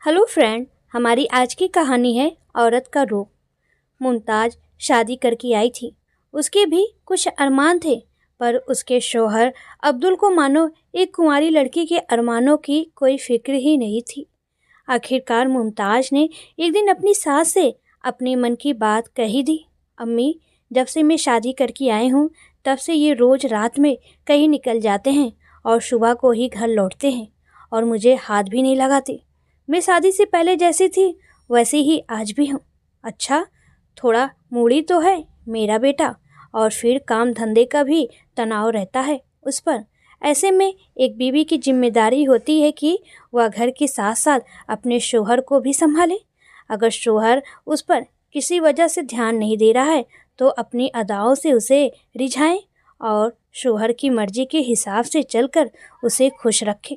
Hello friend, हमारी आज की कहानी है औरत का रूप। मुमताज शादी करके आई थी। उसके भी कुछ अरमान थे, पर उसके शौहर अब्दुल को मानो एक कुंवारी लड़की के अरमानों की कोई फिक्र ही नहीं थी। आखिरकार मुमताज ने एक दिन अपनी सास से अपने मन की बात कही दी। अम्मी, जब से मैं शादी करके आई हूँ तब से ये रोज़ रात में कहीं निकल जाते हैं और सुबह को ही घर लौटते हैं और मुझे हाथ भी नहीं लगाते। मैं शादी से पहले जैसी थी वैसे ही आज भी हूँ। अच्छा, थोड़ा मूड़ी तो है मेरा बेटा, और फिर काम धंधे का भी तनाव रहता है उस पर। ऐसे में एक बीवी की जिम्मेदारी होती है कि वह घर के साथ साथ अपने शोहर को भी संभाले। अगर शोहर उस पर किसी वजह से ध्यान नहीं दे रहा है तो अपनी अदाओं से उसे रिझाएं और शोहर की मर्जी के हिसाब से चलकर उसे खुश रखें।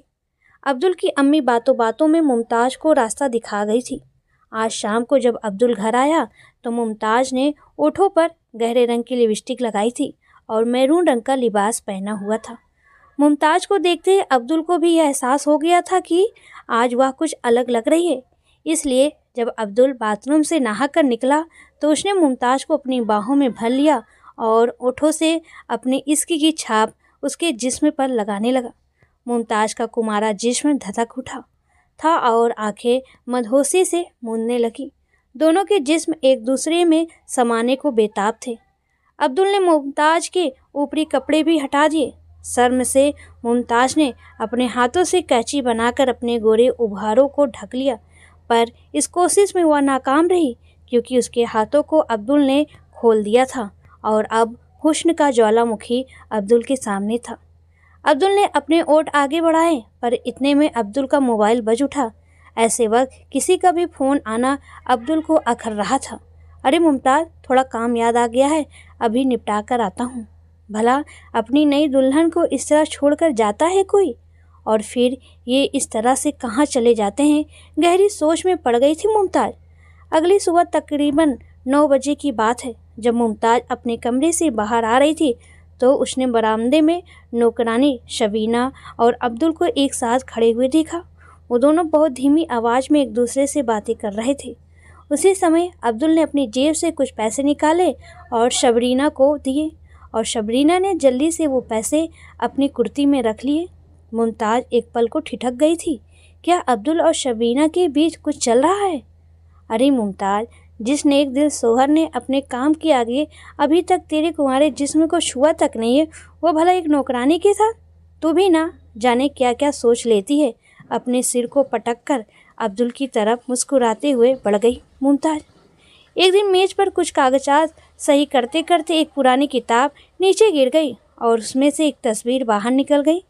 अब्दुल की अम्मी बातों बातों में मुमताज को रास्ता दिखा गई थी। आज शाम को जब अब्दुल घर आया तो मुमताज ने ओठों पर गहरे रंग की लिपस्टिक लगाई थी और मैरून रंग का लिबास पहना हुआ था। मुमताज को देखते ही अब्दुल को भी यह एहसास हो गया था कि आज वह कुछ अलग लग रही है। इसलिए जब अब्दुल बाथरूम से नहाकर निकला तो उसने मुमताज को अपनी बाहों में भर लिया और ओठों से अपने इश्क की छाप उसके जिस्म पर लगाने लगा। मुमताज का कुमारा जिस्म धधक उठा था और आंखें मदहोशी से मूंदने लगी। दोनों के जिस्म एक दूसरे में समाने को बेताब थे। अब्दुल ने मुमताज के ऊपरी कपड़े भी हटा दिए। शर्म से मुमताज ने अपने हाथों से कैंची बनाकर अपने गोरे उभारों को ढक लिया, पर इस कोशिश में वह नाकाम रही क्योंकि उसके हाथों को अब्दुल ने खोल दिया था और अब हुस्न का ज्वालामुखी अब्दुल के सामने था। अब्दुल ने अपने ओठ आगे बढ़ाए, पर इतने में अब्दुल का मोबाइल बज उठा। ऐसे वक्त किसी का भी फ़ोन आना अब्दुल को अखर रहा था। अरे मुमताज़, थोड़ा काम याद आ गया है, अभी निपटा कर आता हूँ। भला अपनी नई दुल्हन को इस तरह छोड़कर जाता है कोई? और फिर ये इस तरह से कहाँ चले जाते हैं? गहरी सोच में पड़ गई थी मुमताज़। अगली सुबह तकरीबन 9 बजे की बात है। जब मुमताज़ अपने कमरे से बाहर आ रही थी तो उसने बरामदे में नौकरानी शबीना और अब्दुल को एक साथ खड़े हुए देखा। वो दोनों बहुत धीमी आवाज़ में एक दूसरे से बातें कर रहे थे। उसी समय अब्दुल ने अपनी जेब से कुछ पैसे निकाले और शबरीना को दिए और शबरीना ने जल्दी से वो पैसे अपनी कुर्ती में रख लिए। मुमताज़ एक पल को ठिठक गई थी। क्या अब्दुल और शबीना के बीच कुछ चल रहा है? अरे मुमताज़, जिस नेक दिल सोहर ने अपने काम के आगे अभी तक तेरे कुंवारे जिस्म को छुआ तक नहीं है, वो भला एक नौकरानी के साथ? तू भी ना जाने क्या क्या सोच लेती है। अपने सिर को पटक कर अब्दुल की तरफ मुस्कुराते हुए बढ़ गई मुमताज़। एक दिन मेज पर कुछ कागजात सही करते करते एक पुरानी किताब नीचे गिर गई और उसमें से एक तस्वीर बाहर निकल गई।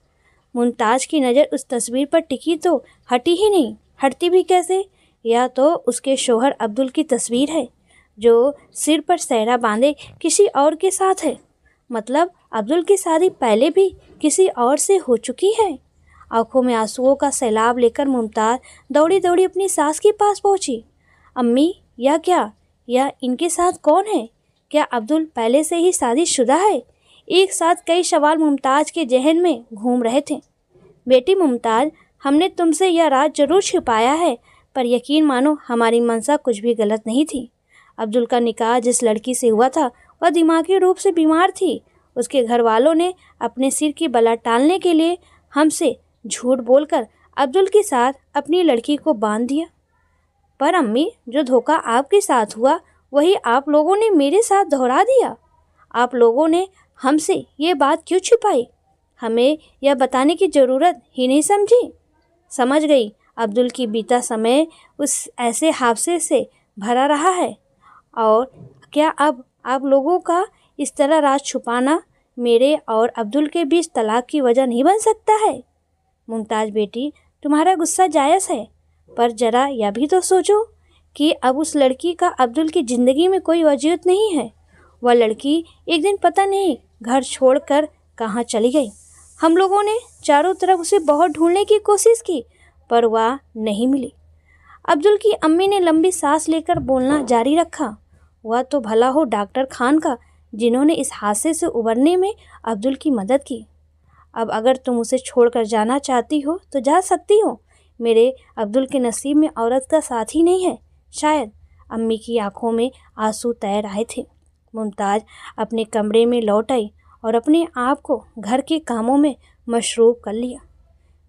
मुमताज़ की नज़र उस तस्वीर पर टिकी तो हटी ही नहीं। हटती भी कैसे? या तो उसके शौहर अब्दुल की तस्वीर है जो सिर पर सेहरा बांधे किसी और के साथ है। मतलब अब्दुल की शादी पहले भी किसी और से हो चुकी है। आंखों में आंसुओं का सैलाब लेकर मुमताज़ दौड़ी दौड़ी अपनी सास के पास पहुंची। अम्मी, या क्या? या इनके साथ कौन है? क्या अब्दुल पहले से ही शादीशुदा है? एक साथ कई सवाल मुमताज़ के जहन में घूम रहे थे। बेटी मुमताज़, हमने तुमसे यह राज जरूर छिपाया है, पर यकीन मानो हमारी मंशा कुछ भी गलत नहीं थी। अब्दुल का निकाह जिस लड़की से हुआ था वह दिमागी रूप से बीमार थी। उसके घर वालों ने अपने सिर की बला टालने के लिए हमसे झूठ बोलकर अब्दुल के साथ अपनी लड़की को बांध दिया। पर अम्मी, जो धोखा आपके साथ हुआ वही आप लोगों ने मेरे साथ दोहरा दिया। आप लोगों ने हमसे ये बात क्यों छिपाई? हमें यह बताने की ज़रूरत ही नहीं समझी। समझ गई, अब्दुल की बीता समय उस ऐसे हादसे से भरा रहा है। और क्या अब आप लोगों का इस तरह राज छुपाना मेरे और अब्दुल के बीच तलाक की वजह नहीं बन सकता है? मुमताज़ बेटी, तुम्हारा गुस्सा जायज़ है, पर ज़रा यह भी तो सोचो कि अब उस लड़की का अब्दुल की ज़िंदगी में कोई वजूद नहीं है। वह लड़की एक दिन पता नहीं घर छोड़कर कहाँ चली गई। हम लोगों ने चारों तरफ उसे बहुत ढूंढने की कोशिश की, पर वह नहीं मिली। अब्दुल की अम्मी ने लंबी सांस लेकर बोलना जारी रखा। वह तो भला हो डॉक्टर खान का, जिन्होंने इस हादसे से उबरने में अब्दुल की मदद की। अब अगर तुम उसे छोड़कर जाना चाहती हो तो जा सकती हो, मेरे अब्दुल के नसीब में औरत का साथ ही नहीं है, शायद। अम्मी की आंखों में आंसू तैर आए थे। मुमताज़ अपने कमरे में लौट आई और अपने आप को घर के कामों में मशरूफ कर लिया।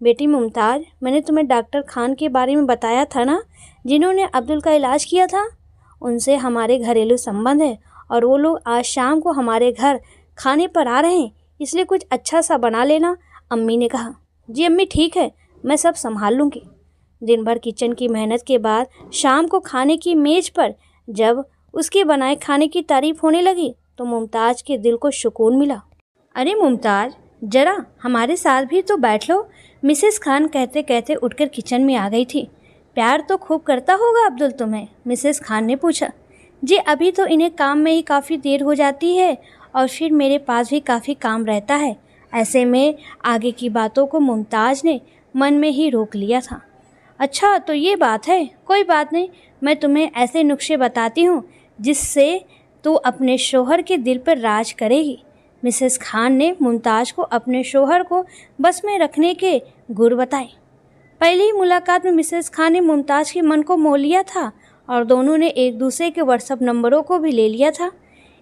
बेटी मुमताज़, मैंने तुम्हें डॉक्टर खान के बारे में बताया था ना, जिन्होंने अब्दुल का इलाज किया था। उनसे हमारे घरेलू संबंध है और वो लोग आज शाम को हमारे घर खाने पर आ रहे हैं, इसलिए कुछ अच्छा सा बना लेना, अम्मी ने कहा। जी अम्मी, ठीक है, मैं सब संभाल लूँगी। दिन भर किचन की मेहनत के बाद शाम को खाने की मेज पर जब उसके बनाए खाने की तारीफ होने लगी तो मुमताज़ के दिल को सुकून मिला। अरे मुमताज़, जरा हमारे साथ भी तो बैठ लो, मिसेस खान कहते कहते उठकर किचन में आ गई थी। प्यार तो खूब करता होगा अब्दुल तुम्हें, मिसेस खान ने पूछा। जी अभी तो इन्हें काम में ही काफ़ी देर हो जाती है और फिर मेरे पास भी काफ़ी काम रहता है। ऐसे में आगे की बातों को मुमताज़ ने मन में ही रोक लिया था। अच्छा तो ये बात है, कोई बात नहीं, मैं तुम्हें ऐसे नुस्खे बताती हूँ जिससे तू अपने शोहर के दिल पर राज करेगी। मिसेस खान ने मुमताज़ को अपने शोहर को बस में रखने के गुर बताए। पहली ही मुलाकात में मिसेस खान ने मुमताज़ के मन को मोह लिया था और दोनों ने एक दूसरे के व्हाट्सएप नंबरों को भी ले लिया था।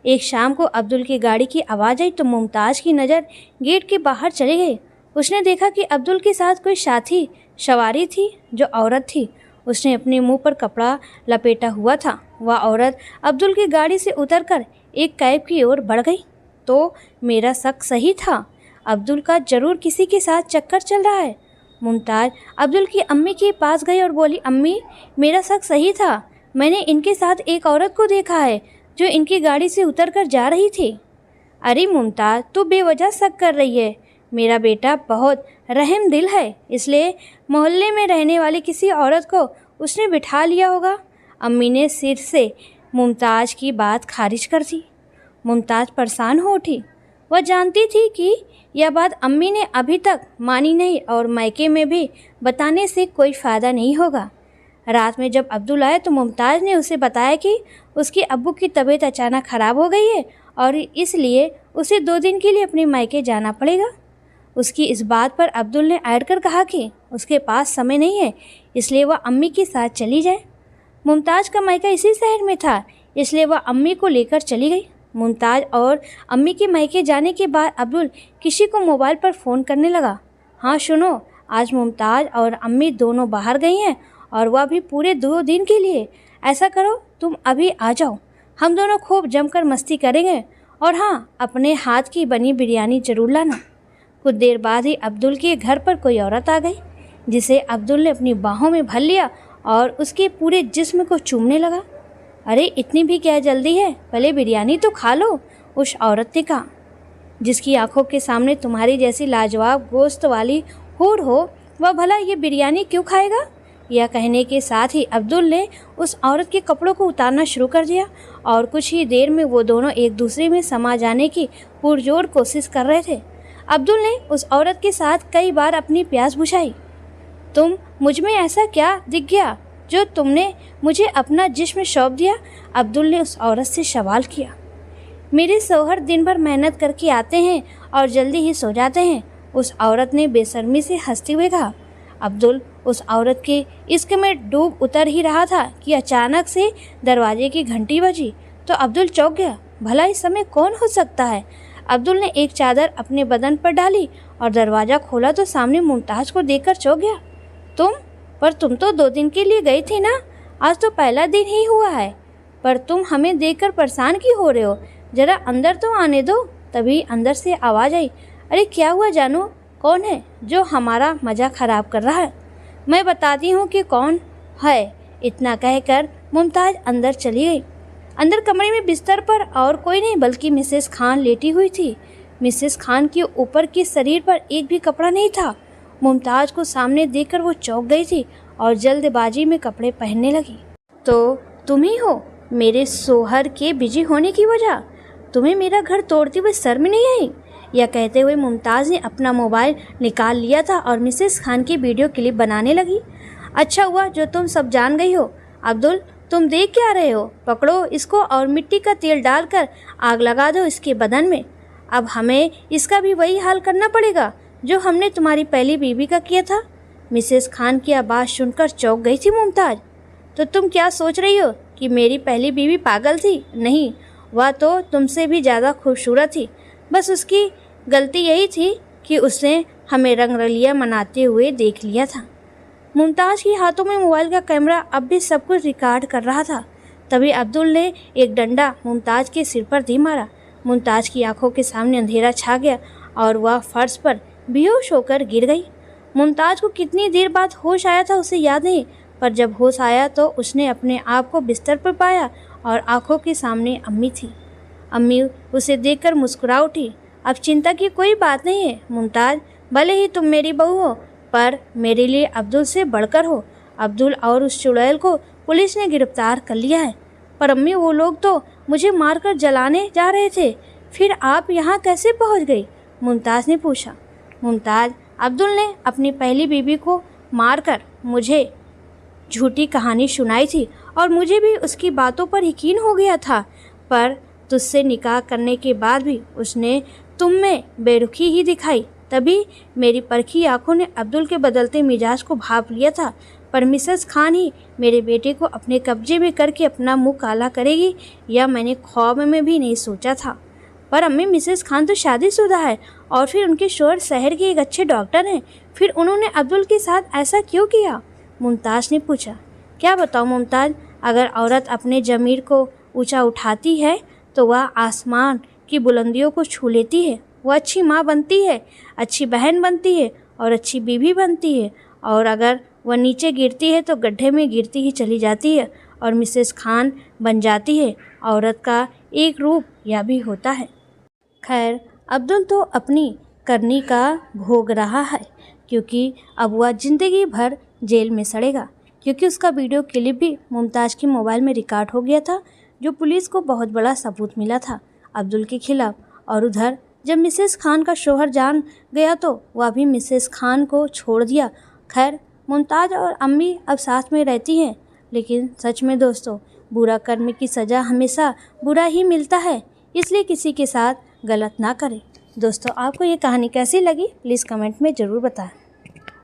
एक शाम को अब्दुल की गाड़ी की आवाज़ आई तो मुमताज़ की नज़र गेट के बाहर चली गई। उसने देखा कि अब्दुल के साथ कोई साथी सवारी थी जो औरत थी। उसने अपने मुंह पर कपड़ा लपेटा हुआ था। वह औरत अब्दुल की गाड़ी से उतरकर एक कैब की ओर बढ़ गई। तो मेरा शक सही था, अब्दुल का जरूर किसी के साथ चक्कर चल रहा है। मुमताज़ अब्दुल की अम्मी के पास गई और बोली, अम्मी, मेरा शक सही था, मैंने इनके साथ एक औरत को देखा है जो इनकी गाड़ी से उतरकर जा रही थी। अरे मुमताज़, तू बेवजह शक कर रही है, मेरा बेटा बहुत रहम दिल है, इसलिए मोहल्ले में रहने वाली किसी औरत को उसने बिठा लिया होगा। अम्मी ने सिर से मुमताज़ की बात खारिज कर दी। मुमताज़ परेशान हो उठी। वह जानती थी कि यह बात अम्मी ने अभी तक मानी नहीं और मायके में भी बताने से कोई फ़ायदा नहीं होगा। रात में जब अब्दुल आए तो मुमताज़ ने उसे बताया कि उसके अब्बू की तबीयत अचानक ख़राब हो गई है और इसलिए उसे 2 दिन के लिए अपने मायके जाना पड़ेगा। उसकी इस बात पर अब्दुल ने ऐड कर कहा कि उसके पास समय नहीं है, इसलिए वह अम्मी के साथ चली जाए। मुमताज़ का मायका इसी शहर में था, इसलिए वह अम्मी को लेकर चली गई। मुमताज़ और अम्मी के मायके जाने के बाद अब्दुल किसी को मोबाइल पर फ़ोन करने लगा। हाँ सुनो, आज मुमताज़ और अम्मी दोनों बाहर गई हैं और वह भी पूरे 2 दिन के लिए। ऐसा करो, तुम अभी आ जाओ, हम दोनों खूब जमकर मस्ती करेंगे और हाँ, अपने हाथ की बनी बिरयानी ज़रूर लाना। कुछ देर बाद ही अब्दुल के घर पर कोई औरत आ गई, जिसे अब्दुल ने अपनी बाहों में भर लिया और उसके पूरे जिस्म को चूमने लगा। अरे इतनी भी क्या जल्दी है, पहले बिरयानी तो खा लो, उस औरत ने कहा। जिसकी आंखों के सामने तुम्हारी जैसी लाजवाब गोश्त वाली हूर हो, वह भला ये बिरयानी क्यों खाएगा? यह कहने के साथ ही अब्दुल ने उस औरत के कपड़ों को उतारना शुरू कर दिया और कुछ ही देर में वो दोनों एक दूसरे में समा जाने की पुरजोर कोशिश कर रहे थे। अब्दुल ने उस औरत के साथ कई बार अपनी प्यास बुझाई। तुम मुझ में ऐसा क्या दिख गया जो तुमने मुझे अपना जिस्म सौंप दिया? अब्दुल ने उस औरत से सवाल किया। मेरे शौहर दिन भर मेहनत करके आते हैं और जल्दी ही सो जाते हैं, उस औरत ने बेशर्मी से हंसते हुए कहा। अब्दुल उस औरत के इश्क में डूब उतर ही रहा था कि अचानक से दरवाजे की घंटी बजी तो अब्दुल चौंक गया। भला इस समय कौन हो सकता है? अब्दुल ने एक चादर अपने बदन पर डाली और दरवाज़ा खोला तो सामने मुमताज़ को देखकर चौंक गया। तुम तो 2 दिन के लिए गई थी ना, आज तो पहला दिन ही हुआ है, पर तुम हमें देखकर परेशान क्यों हो रहे हो? जरा अंदर तो आने दो। तभी अंदर से आवाज़ आई, अरे क्या हुआ जानू, कौन है जो हमारा मज़ा ख़राब कर रहा है? मैं बताती हूँ कि कौन है। इतना कहकर मुमताज़ अंदर चली गई। अंदर कमरे में बिस्तर पर और कोई नहीं बल्कि मिसेस खान लेटी हुई थी। मिसेस खान के ऊपर के शरीर पर एक भी कपड़ा नहीं था। मुमताज़ को सामने देखकर वो चौंक गई थी और जल्दबाजी में कपड़े पहनने लगी। तो तुम ही हो मेरे शोहर के बिजी होने की वजह? तुम्हें मेरा घर तोड़ते हुए शर्म नहीं आई? यह कहते हुए मुमताज़ ने अपना मोबाइल निकाल लिया था और मिसेस खान की वीडियो क्लिप बनाने लगी। अच्छा हुआ जो तुम सब जान गई हो। अब्दुल, तुम देख क्या रहे हो? पकड़ो इसको और मिट्टी का तेल डालकर आग लगा दो इसके बदन में। अब हमें इसका भी वही हाल करना पड़ेगा जो हमने तुम्हारी पहली बीवी का किया था। मिसेस खान की आवाज़ सुनकर चौंक गई थी मुमताज़। तो तुम क्या सोच रही हो कि मेरी पहली बीवी पागल थी? नहीं, वह तो तुमसे भी ज़्यादा खूबसूरत थी। बस उसकी गलती यही थी कि उसने हमें रंगरलिया मनाते हुए देख लिया था। मुमताज़ के हाथों में मोबाइल का कैमरा अब भी सब कुछ रिकॉर्ड कर रहा था। तभी अब्दुल ने एक डंडा मुमताज़ के सिर पर दे मारा। मुमताज़ की आंखों के सामने अंधेरा छा गया और वह फर्श पर बेहोश होकर गिर गई। मुमताज़ को कितनी देर बाद होश आया था उसे याद नहीं, पर जब होश आया तो उसने अपने आप को बिस्तर पर पाया और आंखों के सामने अम्मी थी। अम्मी उसे देखकर मुस्कुरा उठी। अब चिंता की कोई बात नहीं है मुमताज़, भले ही तुम मेरी बहू हो पर मेरे लिए अब्दुल से बढ़कर हो। अब्दुल और उस चुड़ैल को पुलिस ने गिरफ्तार कर लिया है। पर अम्मी, वो लोग तो मुझे मारकर जलाने जा रहे थे, फिर आप यहाँ कैसे पहुँच गई? मुमताज़ ने पूछा। मुमताज़, अब्दुल ने अपनी पहली बीवी को मारकर मुझे झूठी कहानी सुनाई थी और मुझे भी उसकी बातों पर यकीन हो गया था, पर तुझसे निकाह करने के बाद भी उसने तुम में बेरुखी ही दिखाई। तभी मेरी परखी आंखों ने अब्दुल के बदलते मिजाज को भांप लिया था, पर मिसेस खान ही मेरे बेटे को अपने कब्जे में करके अपना मुंह काला करेगी, यह मैंने ख्वाब में भी नहीं सोचा था। पर अम्मी, मिसेस खान तो शादीशुदा है और फिर उनके शोहर शहर के एक अच्छे डॉक्टर हैं, फिर उन्होंने अब्दुल के साथ ऐसा क्यों किया? मुमताज़ ने पूछा। क्या बताऊँ मुमताज़, अगर औरत अपने ज़मीर को ऊंचा उठाती है तो वह आसमान की बुलंदियों को छू लेती है। वह अच्छी माँ बनती है, अच्छी बहन बनती है और अच्छी बीवी बनती है, और अगर वह नीचे गिरती है तो गड्ढे में गिरती ही चली जाती है और मिसेस खान बन जाती है। औरत का एक रूप यह भी होता है। खैर, अब्दुल तो अपनी करनी का भोग रहा है, क्योंकि अब वह ज़िंदगी भर जेल में सड़ेगा, क्योंकि उसका वीडियो क्लिप भी मुमताज़ के मोबाइल में रिकॉर्ड हो गया था, जो पुलिस को बहुत बड़ा सबूत मिला था अब्दुल के खिलाफ। और उधर जब मिसेस खान का शोहर जान गया तो वह भी मिसेस खान को छोड़ दिया। खैर, मुमताज़ और अम्मी अब साथ में रहती हैं, लेकिन सच में दोस्तों, बुरा कर्म की सज़ा हमेशा बुरा ही मिलता है, इसलिए किसी के साथ गलत ना करें। दोस्तों, आपको ये कहानी कैसी लगी प्लीज़ कमेंट में ज़रूर बताएं।